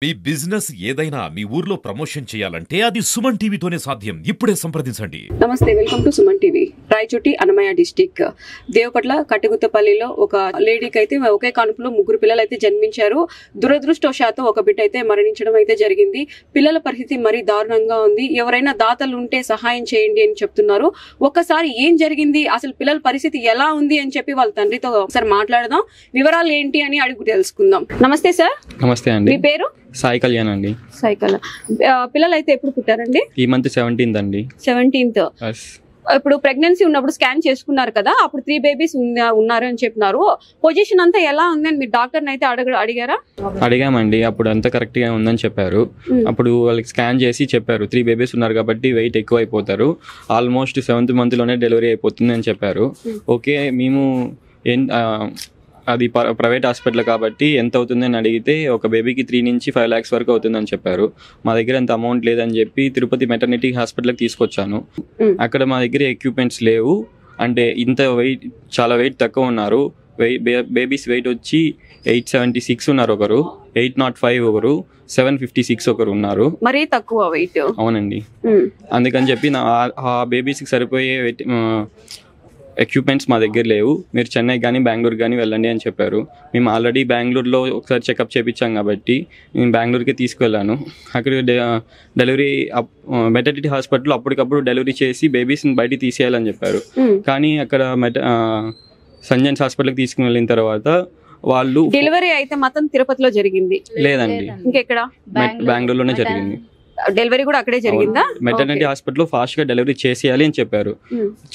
మీ business ఏదైనా మీ ఊర్లో promotion చేయాలంటే అది సుమన్ టీవీతోనే సాధ్యం. ఇప్పుడే సంప్రదించండి. నమస్తే, welcome to Suman TV. Rayachoti Annamayya district Devapatla కట్టుగుత్తపల్లిలో ఒక లేడీకి అయితే ఒకే కానుపులో ముగ్గురు పిల్లలు అయితే జన్మించారు. దురదృష్టవశాత్తు ఒక బిడ్డ అయితే మరణించడం అయితే జరిగింది. పిల్లల పరిస్థితి మరీ దారుణంగా ఉంది. ఎవరైనా దాతలు ఉంటే సహాయం చేయండి అని చెప్తున్నారు. ఒక్కసారి ఏం జరిగింది, అసలు పిల్లల పరిస్థితి ఎలా ఉంది అని చెప్పి వాళ్ళ తండ్రితో ఒకసారి మాట్లాడదాం. వివరాలు ఏంటి అని అడుగు తెలుసుకుందాం. నమస్తే సార్. నమస్తే అండి. మీ పేరు? సాయి కళ్యాణ్ అండి. సాయి కళ్యాణ్. పిల్లలు అయితే ఎప్పుడు పుట్టారండి? ఈ మంత్ 17th అండి. 17th. ఇప్పుడు ప్రెగ్నెన్సీ ఉన్నప్పుడు స్కాన్ చేసుకున్నారు కదా, అప్పుడు 3 బేబీస్ ఉన్నారు అని చెప్పినారు. పొజిషన్ అంతా ఎలా ఉందని మీరు డాక్టర్ని అయితే అడిగారా? అడిగామండి. అప్పుడు అంతా కరెక్ట్ గా ఉందని చెప్పారు. అప్పుడు వాళ్ళకి స్కాన్ చేసి చెప్పారు 3 బేబీస్ ఉన్నారు కాబట్టి వెయిట్ ఎక్కువ అయిపోతారు, ఆల్మోస్ట్ 7th month లోనే డెలివరీ అయిపోతుంది అని చెప్పారు. ఓకే, మేము అది ప్రైవేట్ హాస్పిటల్ కాబట్టి ఎంత అవుతుందని అడిగితే ఒక బేబీకి 3 నుంచి 5 lakhs వరకు అవుతుందని చెప్పారు. మా దగ్గర అంత అమౌంట్ లేదని చెప్పి తిరుపతి మెటర్నిటీ హాస్పిటల్కి తీసుకొచ్చాను. అక్కడ మా దగ్గర ఎక్విప్మెంట్స్ లేవు, అంటే ఇంత వెయిట్, చాలా వెయిట్ తక్కువ ఉన్నారు. బేబీస్ వెయిట్ వచ్చి 876 ఉన్నారు ఒకరు, 805 ఒకరు, 756 ఒకరు ఉన్నారు. మరీ తక్కువ వెయిట్. అవునండి. అందుకని చెప్పి ఆ బేబీస్కి సరిపోయే ఎక్విప్మెంట్స్ మా దగ్గర లేవు, మీరు చెన్నై కానీ బెంగళూరు కానీ వెళ్ళండి అని చెప్పారు. మేము ఆల్రెడీ బెంగళూరులో ఒకసారి చెకప్ చేయించాం కాబట్టి నేను బెంగళూరుకి తీసుకువెళ్ళాను. అక్కడ డెలివరీ మెటర్నిటీ హాస్పిటల్లో అప్పటికప్పుడు డెలివరీ చేసి బేబీస్ని బయటికి తీసేయాలని చెప్పారు. కానీ అక్కడ సంజన్స్ హాస్పిటల్కి తీసుకుని వెళ్ళిన తర్వాత వాళ్ళు డెలివరీ అయితే మాత్రం తిరుపతిలో జరిగింది లేదండి, ఇంకెక్కడ బెంగళూరులోనే జరిగింది. డెలివరీ కూడా అక్కడే జరిగిందా? మెటర్నిటీ హాస్పిటల్లో ఫాస్ట్ గా డెలివరీ చేసేయాలి అని చెప్పారు.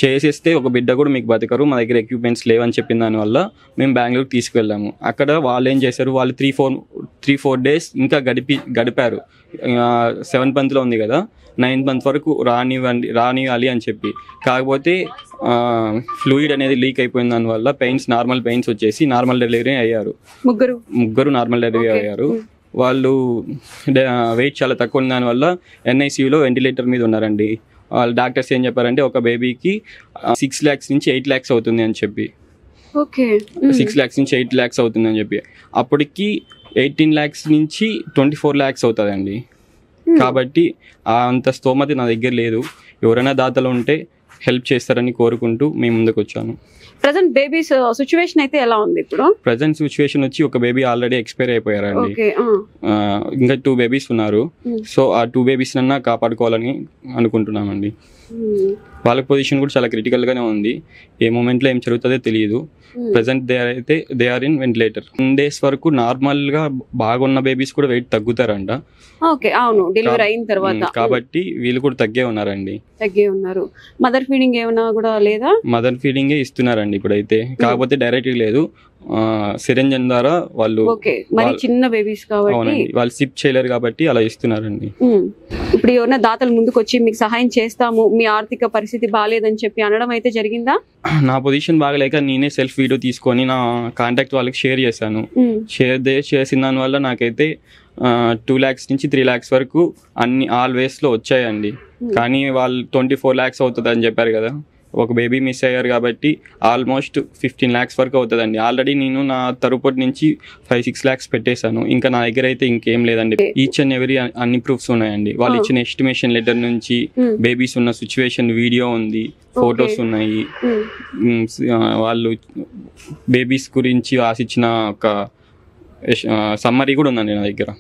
చేసేస్తే ఒక బిడ్డ కూడా మీకు బతకరు, మా దగ్గర ఎక్విప్మెంట్స్ లేవని చెప్పిన దానివల్ల మేము బెంగళూరు తీసుకువెళ్ళాము. అక్కడ వాళ్ళు ఏం చేశారు, వాళ్ళు 3-4 days ఇంకా గడిపారు. 7th month ఉంది కదా, 9th month వరకు రానివ్వాలి అని చెప్పి. కాకపోతే ఫ్లూయిడ్ అనేది లీక్ అయిపోయిన దానివల్ల నార్మల్ పెయిన్స్ వచ్చేసి నార్మల్ డెలివరీ అయ్యారు. ముగ్గురు నార్మల్ డెలివరీ అయ్యారు. వాళ్ళు వెయిట్ చాలా తక్కువ ఉన్న దానివల్ల NICUలో వెంటిలేటర్ మీద ఉన్నారండి. వాళ్ళు డాక్టర్స్ ఏం చెప్పారంటే ఒక బేబీకి 6 lakhs నుంచి 8 lakhs అవుతుంది అని చెప్పి. 6 lakhs నుంచి 8 lakhs అవుతుంది అని చెప్పి. అప్పటికి 18 lakhs నుంచి 24 lakhs అవుతుందండి. కాబట్టి అంత స్తోమత నా దగ్గర లేదు. ఎవరైనా దాతలు ఉంటే హెల్ప్ చేస్తారని కోరుకుంటూ మేము ముందుకు వచ్చాను. ప్రెజెంట్ బేబీస్ సిచ్యువేషన్ అయితే ఎలా ఉంది ఇప్పుడు? ప్రెజెంట్ సిచ్యువేషన్ వచ్చి ఒక బేబీ ఆల్రెడీ ఎక్స్పైర్ అయిపోయారండి. ఇంకా 2 బేబీస్ ఉన్నారు. సో ఆ 2 బేబీస్ అన్నా కాపాడుకోవాలని అనుకుంటున్నామండి. వాళ్ళ పొజిషన్ కూడా చాలా క్రిటికల్ గానే ఉంది. ఏ మూమెంట్లో ఏం జరుగుతుందో తెలియదు. Present they are in ventilator. 10 days వరకు నార్మల్ గా బాగున్న బేబీస్ కూడా వెయిట్ తగ్గుతారంట. అవును, డెలివరీ అయిన తర్వాత. కాబట్టి వీళ్ళు కూడా తగ్గే ఉన్నారండి. మదర్ ఫీడింగ్ ఏమైనా కూడా లేదా? మదర్ ఫీడింగే ఇస్తున్నారండి ఇప్పుడైతే. కాకపోతే డైరెక్ట్ లేదు, సిరంజ్ ద్వారా వాళ్ళు చిన్న బేబీస్ కాబట్టి వాళ్ళు సిప్ చేయలేరు కాబట్టి అలా ఇస్తున్నారండి. ఇప్పుడు ఎవరైనా దాతలు ముందుకు వచ్చి మీకు సహాయం చేస్తాము, మీ ఆర్థిక పరిస్థితి బాగాలేదని చెప్పి అనడం అయితే జరిగిందా? నా పొజిషన్ బాగలేక నేనే సెల్ఫ్ వీడియో తీసుకొని నా కాంటాక్ట్ వాళ్ళకి షేర్ చేశాను. చేసిన దాని వల్ల నాకైతే 2 lakhs నుంచి 3 lakhs వరకు ఆల్ వేస్ లో వచ్చాయండి. కానీ వాళ్ళు 24 lakhs అవుతుంది అని చెప్పారు కదా, ఒక బేబీ మిస్ అయ్యారు కాబట్టి ఆల్మోస్ట్ 15 lakhs వరకు అవుతుందండి. ఆల్రెడీ నేను నా తరపుటి నుంచి 5-6 lakhs పెట్టేశాను. ఇంకా నా దగ్గర అయితే ఇంకేం లేదండి. ఈచ్ అండ్ ఎవరీ అన్ని ప్రూఫ్స్ ఉన్నాయండి. వాళ్ళు ఇచ్చిన ఎస్టిమేషన్ లెటర్ నుంచి బేబీస్ ఉన్న సిచ్యువేషన్ వీడియో ఉంది, ఫొటోస్ ఉన్నాయి. వాళ్ళు బేబీస్ గురించి రాసిచ్చిన ఒక సమ్మరీ కూడా ఉందండి నా దగ్గర.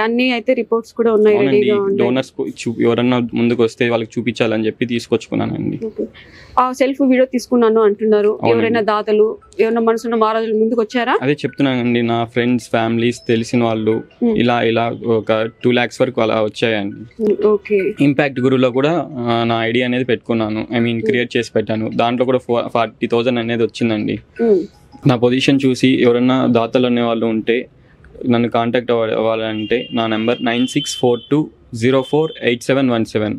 అన్ని అయితే రిపోర్ట్స్ కూడా ఉన్నాయి. డోనర్స్ ఎవరన్నా ముందుకు వస్తే వాళ్ళకి చూపించాలని చెప్పి తీసుకొచ్చుకున్నానండి. సెల్ఫ్ వీడియో తీసుకున్నాను అంటున్నారు. ఎవరైనా దాతలు ఏమైనా మనసున్న మహారాజులు ముందుకు వచ్చారా? అదే చెప్తున్నానండి, నా ఫ్రెండ్స్, ఫ్యామిలీస్, తెలిసిన వాళ్ళు ఇలా ఒక 2 lakhs వరకు అలా వచ్చాయండి. ఇంపాక్ట్ గురులో కూడా నా ఐడియా అనేది పెట్టుకున్నాను, క్రియేట్ చేసి పెట్టాను. దాంట్లో కూడా 40,000 అనేది వచ్చిందండి. నా పొజిషన్ చూసి ఎవరన్నా దాతలు అనే వాళ్ళు ఉంటే నన్ను కాంటాక్ట్ అవ్వాలంటే నా number 9642048717.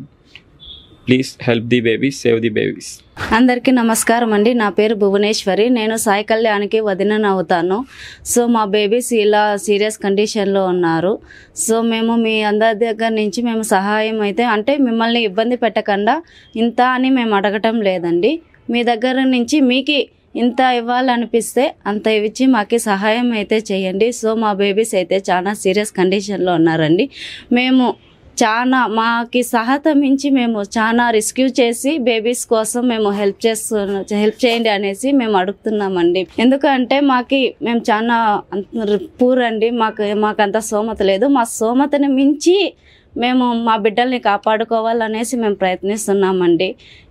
Please help the babies, save the babies. అందరికీ నమస్కారం అండి. నా పేరు భువనేశ్వరి. నేను సాయి కళ్యాణ్కి వదినని అవుతాను. సో మా బేబీస్ ఇలా సీరియస్ కండిషన్లో ఉన్నారు. సో మేము మీ అందరి దగ్గర నుంచి మేము సహాయం అయితే, అంటే మిమ్మల్ని ఇబ్బంది పెట్టకుండా ఇంత అని మేము అడగటం లేదండి. మీ దగ్గర నుంచి మీకు ఇంత ఇవ్వాలనిపిస్తే అంత ఇచ్చి మాకు సహాయం అయితే చేయండి. సో మా బేబీస్ అయితే చాలా సీరియస్ కండిషన్లో ఉన్నారండి. మేము చాలా మాకి సహతమించి మేము చాలా రెస్క్యూ చేసి బేబీస్ కోసం మేము హెల్ప్ చేయండి అనేసి మేము అడుగుతున్నామండి. ఎందుకంటే మేము చాలా పూర్ అండి, మాకంత స్తోమత లేదు. మా స్తోమతని మించి మేము మా బిడ్డల్ని కాపాడుకోవాలనేసి మేము ప్రయత్నిస్తున్నామండి.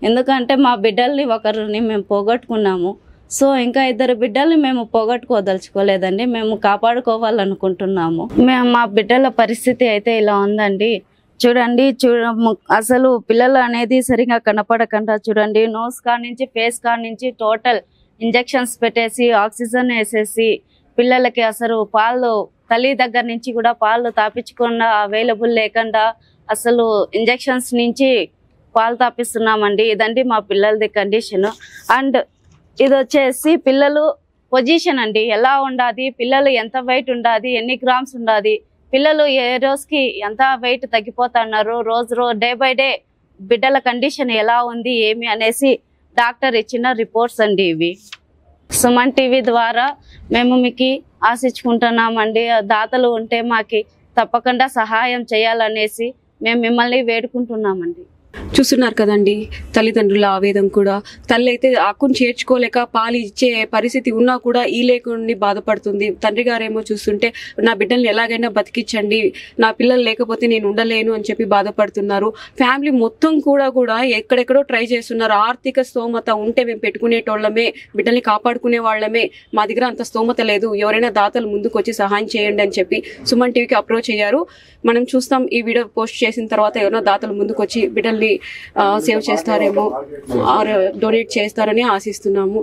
ఎందుకంటే మా బిడ్డల్ని ఒకరిని మేము పోగొట్టుకున్నాము. సో ఇంకా 2 బిడ్డల్ని మేము పోగొట్టుకోదలుచుకోలేదండి, మేము కాపాడుకోవాలనుకుంటున్నాము. మా బిడ్డల పరిస్థితి అయితే ఇలా ఉందండి. చూడండి, అసలు పిల్లలు అనేది సరిగా కనపడకుండా చూడండి, నోస్ కాడ నుంచి ఫేస్ కాడ నుంచి టోటల్ ఇంజెక్షన్స్ పెట్టేసి ఆక్సిజన్ వేసేసి పిల్లలకి అసలు పాలు తల్లి దగ్గర నుంచి కూడా పాలు తాపించకుండా అవైలబుల్ లేకుండా అసలు ఇంజెక్షన్స్ నుంచి పాలు తాపిస్తున్నామండి. ఇదండి మా పిల్లలది కండిషన్. అండ్ ఇది వచ్చేసి పిల్లలు పొజిషన్ అండి, ఎలా ఉండాలి, పిల్లలు ఎంత వెయిట్ ఉండాలి, ఎన్ని గ్రామ్స్ ఉండాలి, పిల్లలు ఏ రోజుకి ఎంత వెయిట్ తగ్గిపోతున్నారు, రోజు డే బై డే బిడ్డల కండిషన్ ఎలా ఉంది ఏమి అనేసి డాక్టర్ ఇచ్చిన రిపోర్ట్స్ అండి ఇవి. సుమన్ టీవీ ద్వారా మేము మీకు ఆశించుకుంటున్నామండి. దాతలు ఉంటే మాకు తప్పకుండా సహాయం చేయాలనేసి మేము మిమ్మల్ని వేడుకుంటున్నామండి. చూస్తున్నారు కదండి తల్లిదండ్రుల ఆవేదన కూడా. తల్లి అయితే అక్కును చేర్చుకోలేక పాలు ఇచ్చే పరిస్థితి ఉన్నా కూడా ఈ లేకుండా బాధపడుతుంది. తండ్రి గారేమో చూస్తుంటే నా బిడ్డల్ని ఎలాగైనా బతికించండి, నా పిల్లలు లేకపోతే నేను ఉండలేను అని చెప్పి బాధపడుతున్నారు. ఫ్యామిలీ మొత్తం కూడా ఎక్కడెక్కడో ట్రై చేస్తున్నారు. ఆర్థిక స్తోమత ఉంటే మేము పెట్టుకునేటోళ్ళమే, బిడ్డల్ని కాపాడుకునే వాళ్ళమే, మా దగ్గర అంత స్తోమత లేదు, ఎవరైనా దాతలు ముందుకు వచ్చి సహాయం చేయండి అని చెప్పి సుమన్ టీవీకి అప్రోచ్ అయ్యారు. మనం చూస్తాం ఈ వీడియో పోస్ట్ చేసిన తర్వాత ఎవరైనా దాతలు ముందుకు వచ్చి బిడ్డల్ని సేవ్ చేస్తారేమో, డొనేట్ చేస్తారని ఆశిస్తున్నాము.